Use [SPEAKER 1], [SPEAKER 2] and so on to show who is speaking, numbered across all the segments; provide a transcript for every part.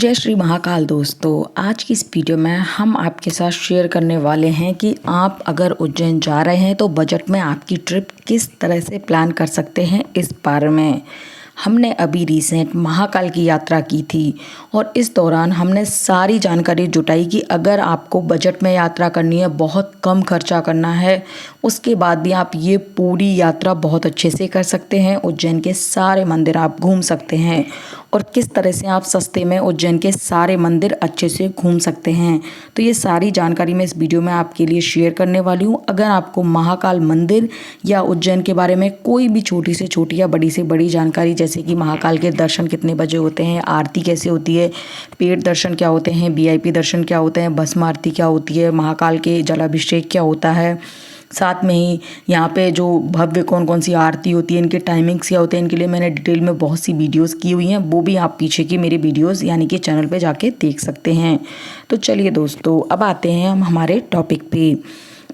[SPEAKER 1] जय श्री महाकाल दोस्तों। आज की इस वीडियो में हम आपके साथ शेयर करने वाले हैं कि आप अगर उज्जैन जा रहे हैं तो बजट में आपकी ट्रिप किस तरह से प्लान कर सकते हैं। इस बारे में हमने अभी रिसेंट महाकाल की यात्रा की थी और इस दौरान हमने सारी जानकारी जुटाई कि अगर आपको बजट में यात्रा करनी है, बहुत कम खर्चा करना है, उसके बाद भी आप ये पूरी यात्रा बहुत अच्छे से कर सकते हैं। उज्जैन के सारे मंदिर आप घूम सकते हैं और किस तरह से आप सस्ते में उज्जैन के सारे मंदिर अच्छे से घूम सकते हैं। तो ये सारी जानकारी मैं इस वीडियो में आपके लिए शेयर करने वाली हूँ। अगर आपको महाकाल मंदिर या उज्जैन के बारे में कोई भी छोटी से छोटी या बड़ी से बड़ी जानकारी, जैसे कि महाकाल के दर्शन कितने बजे होते हैं, आरती कैसे होती है, पेड दर्शन क्या होते हैं, वीआईपी दर्शन क्या होते हैं, भस्म आरती क्या होती है, महाकाल के जलाभिषेक क्या होता है, साथ में ही यहाँ पे जो भव्य कौन कौन सी आरती होती है, इनके टाइमिंग्स क्या होते हैं, इनके लिए मैंने डिटेल में बहुत सी वीडियोस की हुई हैं। वो भी आप पीछे की मेरी वीडियोस यानी कि चैनल पे जाके देख सकते हैं। तो चलिए दोस्तों, अब आते हैं हम हमारे टॉपिक पे।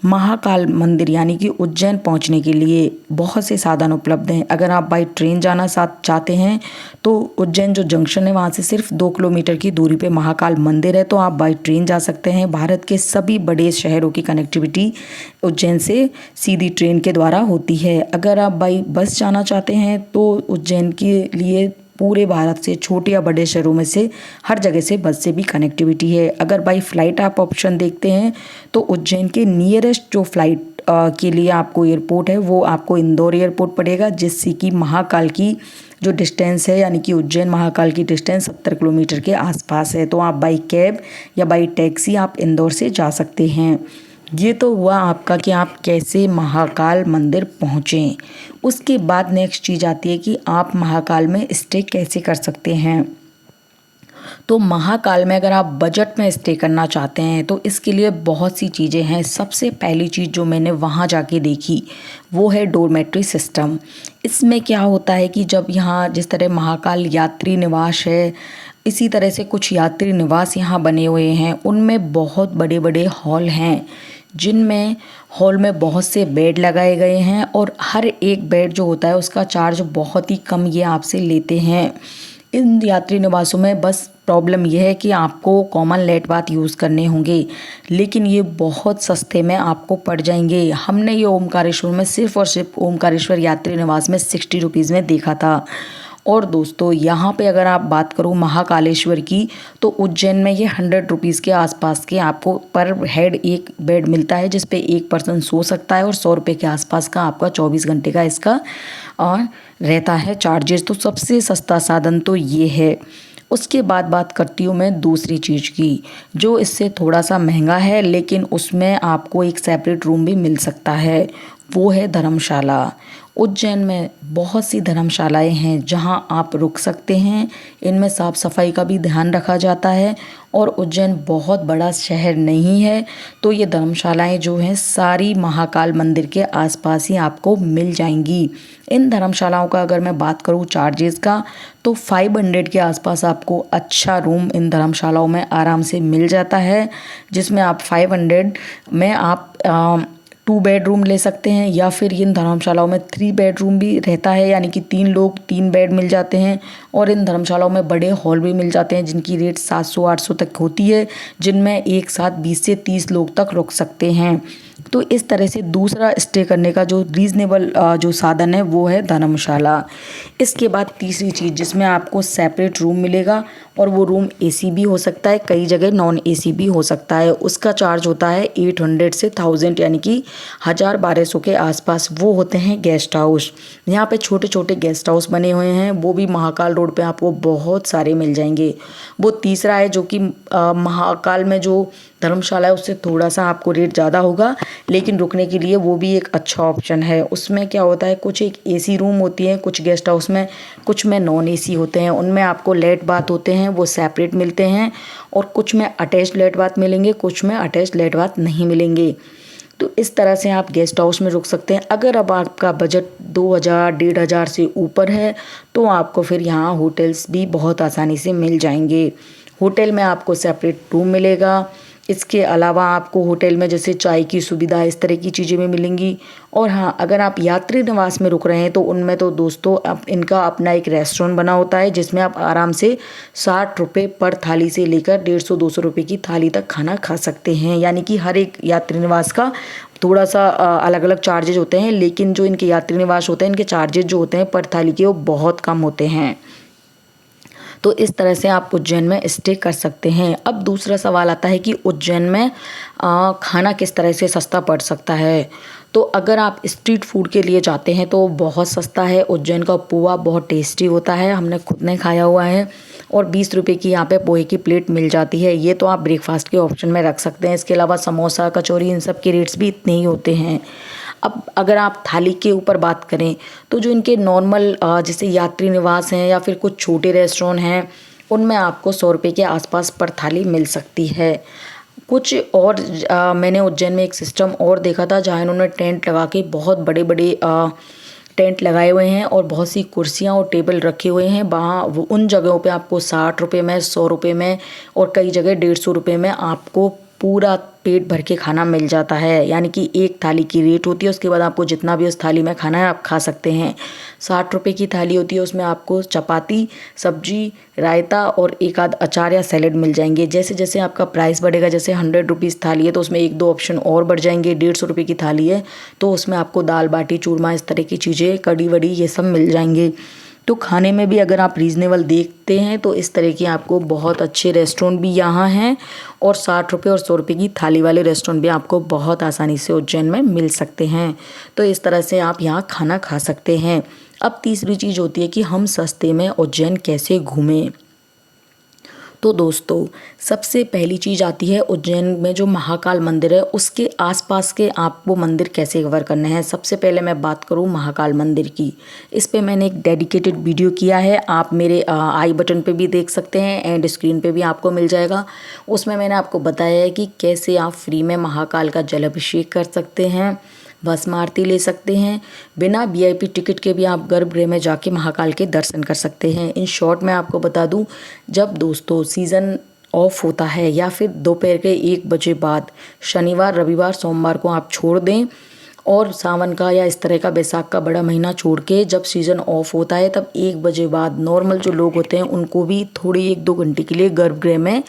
[SPEAKER 1] महाकाल मंदिर यानी कि उज्जैन पहुंचने के लिए बहुत से साधन उपलब्ध हैं। अगर आप बाई ट्रेन जाना चाहते हैं तो उज्जैन जो जंक्शन है वहाँ से सिर्फ 2 किलोमीटर की दूरी पे महाकाल मंदिर है, तो आप बाई ट्रेन जा सकते हैं। भारत के सभी बड़े शहरों की कनेक्टिविटी उज्जैन से सीधी ट्रेन के द्वारा होती है। अगर आप बाई बस जाना चाहते हैं तो उज्जैन के लिए पूरे भारत से छोटे या बड़े शहरों में से हर जगह से बस से भी कनेक्टिविटी है। अगर बाई फ्लाइट आप ऑप्शन देखते हैं तो उज्जैन के नियरेस्ट जो फ्लाइट के लिए आपको एयरपोर्ट है वो आपको इंदौर एयरपोर्ट पड़ेगा, जिससे कि महाकाल की जो डिस्टेंस है यानी कि उज्जैन महाकाल की डिस्टेंस 70 किलोमीटर के आसपास है। तो आप बाई कैब या बाई टैक्सी आप इंदौर से जा सकते हैं। ये तो हुआ आपका कि आप कैसे महाकाल मंदिर पहुँचें। उसके बाद नेक्स्ट चीज़ आती है कि आप महाकाल में स्टे कैसे कर सकते हैं। तो महाकाल में अगर आप बजट में स्टे करना चाहते हैं तो इसके लिए बहुत सी चीज़ें हैं। सबसे पहली चीज़ जो मैंने वहाँ जाके देखी वो है डोरमेट्री सिस्टम। इसमें क्या होता है कि जब यहाँ जिस तरह महाकाल यात्री निवास है, इसी तरह से कुछ यात्री निवास यहाँ बने हुए हैं। उनमें बहुत बड़े बड़े हॉल हैं जिनमें हॉल में बहुत से बेड लगाए गए हैं और हर एक बेड जो होता है उसका चार्ज बहुत ही कम ये आपसे लेते हैं। इन यात्री निवासों में बस प्रॉब्लम यह है कि आपको कॉमन लेट बाथ यूज़ करने होंगे, लेकिन ये बहुत सस्ते में आपको पड़ जाएंगे। हमने ये ओमकारेश्वर में सिर्फ और सिर्फ ओमकारेश्वर यात्री निवास में 60 रुपीज़ में देखा था। और दोस्तों यहाँ पे अगर आप बात करूँ महाकालेश्वर की तो उज्जैन में ये 100 रुपीज़ के आसपास के आपको पर हेड एक बेड मिलता है, जिस पे एक पर्सन सो सकता है और 100 रुपये के आसपास का आपका 24 घंटे का इसका और रहता है चार्जेस। तो सबसे सस्ता साधन तो ये है। उसके बाद बात करती हूँ मैं दूसरी चीज़ की जो इससे थोड़ा सा महंगा है, लेकिन उसमें आपको एक सेपरेट रूम भी मिल सकता है। वो है धर्मशाला। उज्जैन में बहुत सी धर्मशालाएं हैं जहां आप रुक सकते हैं। इनमें साफ़ सफाई का भी ध्यान रखा जाता है और उज्जैन बहुत बड़ा शहर नहीं है, तो ये धर्मशालाएं जो हैं सारी महाकाल मंदिर के आसपास ही आपको मिल जाएंगी। इन धर्मशालाओं का अगर मैं बात करूँ चार्जेस का तो 500 के आसपास आपको अच्छा रूम इन धर्मशालाओं में आराम से मिल जाता है, जिसमें आप 500 में आप 2 बेडरूम ले सकते हैं, या फिर इन धर्मशालाओं में 3 बेडरूम भी रहता है, यानी कि 3 लोग 3 बेड मिल जाते हैं। और इन धर्मशालाओं में बड़े हॉल भी मिल जाते हैं जिनकी रेट 700-800 तक होती है, जिनमें एक साथ 20 से 30 लोग तक रुक सकते हैं। तो इस तरह से दूसरा स्टे करने का जो रीज़नेबल जो साधन है वो है धर्मशाला। इसके बाद तीसरी चीज़ जिसमें आपको सेपरेट रूम मिलेगा और वो रूम एसी भी हो सकता है, कई जगह नॉन एसी भी हो सकता है। उसका चार्ज होता है 800 से 1000 यानी कि 1000-1200 के आसपास। वो होते हैं गेस्ट हाउस। यहाँ पे छोटे छोटे गेस्ट हाउस बने हुए हैं, वो भी महाकाल रोड पे आपको बहुत सारे मिल जाएंगे। वो तीसरा है जो कि महाकाल में जो धर्मशाला है उससे थोड़ा सा आपको रेट ज़्यादा होगा, लेकिन रुकने के लिए वो भी एक अच्छा ऑप्शन है। उसमें क्या होता है, कुछ एक एसी रूम होती हैं कुछ गेस्ट हाउस में, कुछ में नॉन एसी होते हैं। उनमें आपको लेट बाथ होते हैं वो सेपरेट मिलते हैं, और कुछ में अटैच लेट बाथ मिलेंगे, कुछ में अटैच लेट बाथ नहीं मिलेंगे। तो इस तरह से आप गेस्ट हाउस में रुक सकते हैं। अगर अब आपका बजट 2000-1500 से ऊपर है तो आपको फिर यहाँ होटल्स भी बहुत आसानी से मिल जाएंगे। होटल में आपको सेपरेट रूम मिलेगा, इसके अलावा आपको होटल में जैसे चाय की सुविधा इस तरह की चीज़ें भी मिलेंगी। और हाँ, अगर आप यात्री निवास में रुक रहे हैं तो उनमें तो दोस्तों इनका अपना एक रेस्टोरेंट बना होता है, जिसमें आप आराम से 60 रुपये पर थाली से लेकर 150-200 रुपये की थाली तक खाना खा सकते हैं। यानी कि हर एक यात्री निवास का थोड़ा सा अलग अलग चार्जेज होते हैं, लेकिन जो इनके यात्री निवास होते हैं इनके चार्जेज जो होते हैं पर थाली के वो बहुत कम होते हैं। तो इस तरह से आप उज्जैन में स्टे कर सकते हैं। अब दूसरा सवाल आता है कि उज्जैन में खाना किस तरह से सस्ता पड़ सकता है। तो अगर आप स्ट्रीट फूड के लिए जाते हैं तो बहुत सस्ता है। उज्जैन का पोहा बहुत टेस्टी होता है, हमने खुद ने खाया हुआ है। और 20 रुपये की यहाँ पे पोहे की प्लेट मिल जाती है। ये तो आप ब्रेकफास्ट के ऑप्शन में रख सकते हैं। इसके अलावा समोसा, कचौरी, इन सब के रेट्स भी इतने ही होते हैं। अब अगर आप थाली के ऊपर बात करें तो जो इनके नॉर्मल जैसे यात्री निवास हैं या फिर कुछ छोटे रेस्टोरेंट हैं, उनमें आपको 100 रुपये के आसपास पर थाली मिल सकती है। कुछ और मैंने उज्जैन में एक सिस्टम और देखा था जहाँ इन्होंने टेंट लगा के बहुत बड़े बड़े टेंट लगाए हुए हैं और बहुत सी कुर्सियाँ और टेबल रखे हुए हैं। वहाँ उन जगहों पे आपको 60 रुपये में, 100 रुपये में और कई जगह 150 रुपये में आपको पूरा पेट भर के खाना मिल जाता है। यानी कि एक थाली की रेट होती है, उसके बाद आपको जितना भी उस थाली में खाना है आप खा सकते हैं। 60 रुपये की थाली होती है, उसमें आपको चपाती, सब्जी, रायता और एक आध अचार या सैलेड मिल जाएंगे। जैसे जैसे आपका प्राइस बढ़ेगा, जैसे 100 रुपीज़ थाली है तो उसमें 1-2 ऑप्शन और बढ़ जाएंगे। 150 रुपये की थाली है तो उसमें आपको दाल बाटी चूरमा इस तरह की चीज़ें, कड़ी वड़ी, ये सब मिल जाएंगे। तो खाने में भी अगर आप रीज़नेबल देखते हैं तो इस तरह की आपको बहुत अच्छे रेस्टोरेंट भी यहाँ हैं। और 60 रुपये और 100 रुपये की थाली वाले रेस्टोरेंट भी आपको बहुत आसानी से उज्जैन में मिल सकते हैं। तो इस तरह से आप यहाँ खाना खा सकते हैं। अब तीसरी चीज़ होती है कि हम सस्ते में उज्जैन कैसे घूमें। तो दोस्तों, सबसे पहली चीज़ आती है उज्जैन में जो महाकाल मंदिर है उसके आसपास के आपको मंदिर कैसे कवर करने हैं। सबसे पहले मैं बात करूं महाकाल मंदिर की, इस पे मैंने एक डेडिकेटेड वीडियो किया है, आप मेरे आई बटन पे भी देख सकते हैं एंड स्क्रीन पे भी आपको मिल जाएगा। उसमें मैंने आपको बताया है कि कैसे आप फ्री में महाकाल का जलाभिषेक कर सकते हैं, भस्म आरती ले सकते हैं, बिना वीआईपी टिकट के भी आप गर्भगृह में जाके महाकाल के दर्शन कर सकते हैं। इन शॉर्ट मैं आपको बता दूं, जब दोस्तों सीज़न ऑफ होता है या फिर दोपहर के 1 बजे बाद, शनिवार, रविवार, सोमवार को आप छोड़ दें और सावन का या इस तरह का बैसाख का बड़ा महीना छोड़ के जब सीज़न ऑफ होता है तब 1 बजे बाद नॉर्मल जो लोग होते हैं उनको भी थोड़ी 1-2 घंटे के लिए गर्भगृह में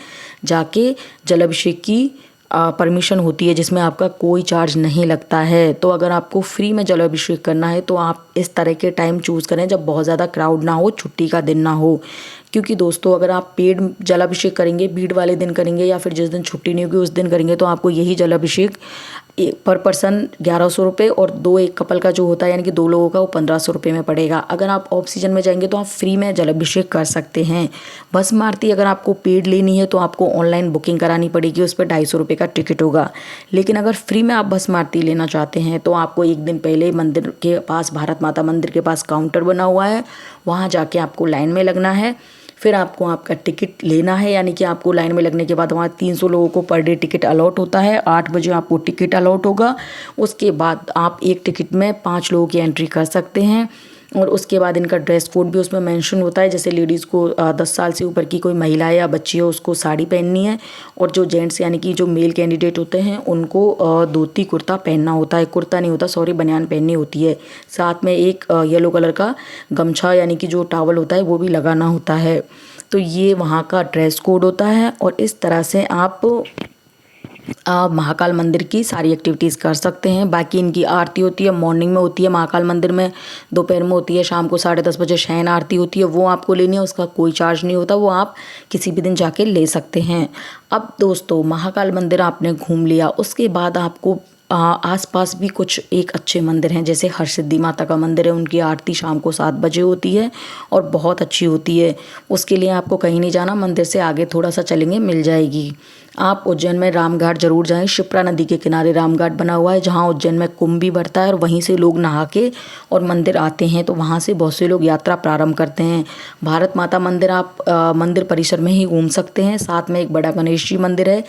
[SPEAKER 1] जाके जलाभिषेक की परमिशन होती है, जिसमें आपका कोई चार्ज नहीं लगता है। तो अगर आपको फ्री में जलाभिषेक करना है तो आप इस तरह के टाइम चूज़ करें जब बहुत ज़्यादा क्राउड ना हो, छुट्टी का दिन ना हो। क्योंकि दोस्तों अगर आप पेड जलाभिषेक करेंगे, भीड़ वाले दिन करेंगे या फिर जिस दिन छुट्टी नहीं होगी उस दिन करेंगे तो आपको यही जलाभिषेक पर पर्सन 1100 रुपये और एक कपल का जो होता है यानी कि 2 लोगों का वो 1500 रुपये में पड़ेगा। अगर आप ऑफ सीजन में जाएंगे तो आप फ्री में जलाभिषेक कर सकते हैं। भस्म आरती अगर आपको पेड लेनी है तो आपको ऑनलाइन बुकिंग करानी पड़ेगी, उस पर 250 रुपये का टिकट होगा। लेकिन अगर फ्री में आप भस्म आरती लेना चाहते हैं तो आपको एक दिन पहले मंदिर के पास, भारत माता मंदिर के पास काउंटर बना हुआ है, वहाँ जाके आपको लाइन में लगना है। फिर आपको आपका टिकट लेना है, यानी कि आपको लाइन में लगने के बाद वहाँ 300 लोगों को पर डे टिकट अलॉट होता है। 8 बजे आपको टिकट अलॉट होगा। उसके बाद आप एक टिकट में 5 लोगों की एंट्री कर सकते हैं। और उसके बाद इनका ड्रेस कोड भी उसमें मेंशन होता है, जैसे लेडीज़ को 10 साल से ऊपर की कोई महिला या बच्ची हो उसको साड़ी पहननी है और जो जेंट्स यानी कि जो मेल कैंडिडेट होते हैं उनको धोती कुर्ता पहनना होता है, कुर्ता नहीं होता सॉरी, बनियान पहननी होती है। साथ में एक येलो कलर का गमछा यानी कि जो टॉवल होता है वो भी लगाना होता है। तो ये वहाँ का ड्रेस कोड होता है और इस तरह से आप महाकाल मंदिर की सारी एक्टिविटीज़ कर सकते हैं। बाकी इनकी आरती होती है, मॉर्निंग में होती है महाकाल मंदिर में, दोपहर में होती है, शाम को 10:30 बजे शयन आरती होती है, वो आपको लेनी है, उसका कोई चार्ज नहीं होता, वो आप किसी भी दिन जाके ले सकते हैं। अब दोस्तों महाकाल मंदिर आपने घूम लिया, उसके बाद आपको आसपास भी कुछ एक अच्छे मंदिर हैं, जैसे हरसिद्धि माता का मंदिर है, उनकी आरती शाम को 7 बजे होती है और बहुत अच्छी होती है। उसके लिए आपको कहीं नहीं जाना, मंदिर से आगे थोड़ा सा चलेंगे मिल जाएगी। आप उज्जैन में रामघाट जरूर जाएं, शिप्रा नदी के किनारे रामघाट बना हुआ है जहाँ उज्जैन में कुंभ भी बढ़ता है और वहीं से लोग नहा के और मंदिर आते हैं, तो वहाँ से बहुत से लोग यात्रा प्रारंभ करते हैं। भारत माता मंदिर आप मंदिर परिसर में ही घूम सकते हैं, साथ में एक बड़ा गणेश जी मंदिर है।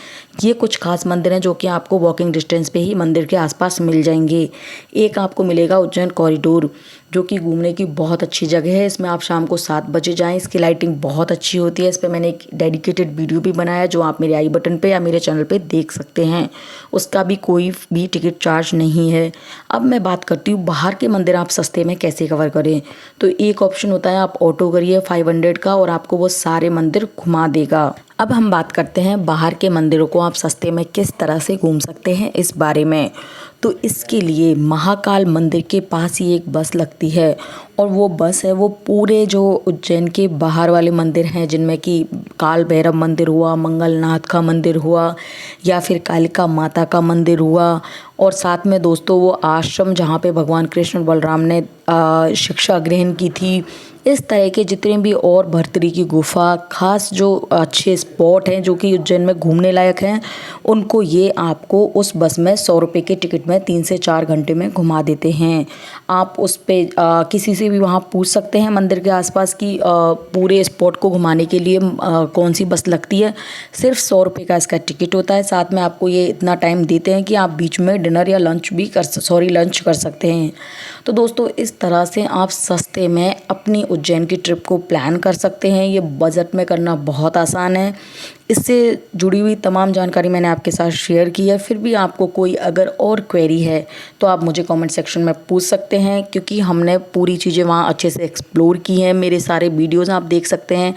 [SPEAKER 1] ये कुछ खास मंदिर हैं जो कि आपको वॉकिंग डिस्टेंस पे ही मंदिर के आसपास मिल जाएंगे। एक आपको मिलेगा उज्जैन कॉरिडोर, जो कि घूमने की बहुत अच्छी जगह है। इसमें आप शाम को 7 बजे जाएं, इसकी लाइटिंग बहुत अच्छी होती है। इस पर मैंने एक डेडिकेटेड वीडियो भी बनाया जो आप मेरे आई बटन पे या मेरे चैनल पे देख सकते हैं। उसका भी कोई भी टिकट चार्ज नहीं है। अब मैं बात करती हूँ बाहर के मंदिर आप सस्ते में कैसे कवर करें। तो एक ऑप्शन होता है आप ऑटो करिए 500 का और आपको वो सारे मंदिर घुमा देगा। अब हम बात करते हैं बाहर के मंदिरों को आप सस्ते में किस तरह से घूम सकते हैं इस बारे में। तो इसके लिए महाकाल मंदिर के पास ही एक बस लगती है और वो बस है वो पूरे जो उज्जैन के बाहर वाले मंदिर हैं जिनमें कि काल भैरव मंदिर हुआ, मंगलनाथ का मंदिर हुआ या फिर कालिका माता का मंदिर हुआ और साथ में दोस्तों वो आश्रम जहाँ पे भगवान कृष्ण बलराम ने शिक्षा ग्रहण की थी, इस तरह के जितने भी और भर्तरी की गुफा खास जो अच्छे स्पॉट हैं जो कि उज्जैन में घूमने लायक हैं, उनको ये आपको उस बस में 100 रुपये के टिकट में 3 से 4 घंटे में घुमा देते हैं। आप उस पे किसी से भी वहाँ पूछ सकते हैं मंदिर के आसपास की पूरे स्पॉट को घुमाने के लिए कौन सी बस लगती है। सिर्फ 100 रुपये का इसका टिकट होता है। साथ में आपको ये इतना टाइम देते हैं कि आप बीच में डिनर या लंच कर सकते हैं। तो दोस्तों इस तरह से आप सस्ते में अपनी उज्जैन की ट्रिप को प्लान कर सकते हैं। ये बजट में करना बहुत आसान है। इससे जुड़ी हुई तमाम जानकारी मैंने आपके साथ शेयर की है। फिर भी आपको कोई अगर और क्वेरी है तो आप मुझे कमेंट सेक्शन में पूछ सकते हैं, क्योंकि हमने पूरी चीज़ें वहाँ अच्छे से एक्सप्लोर की हैं। मेरे सारे वीडियोज़ आप देख सकते हैं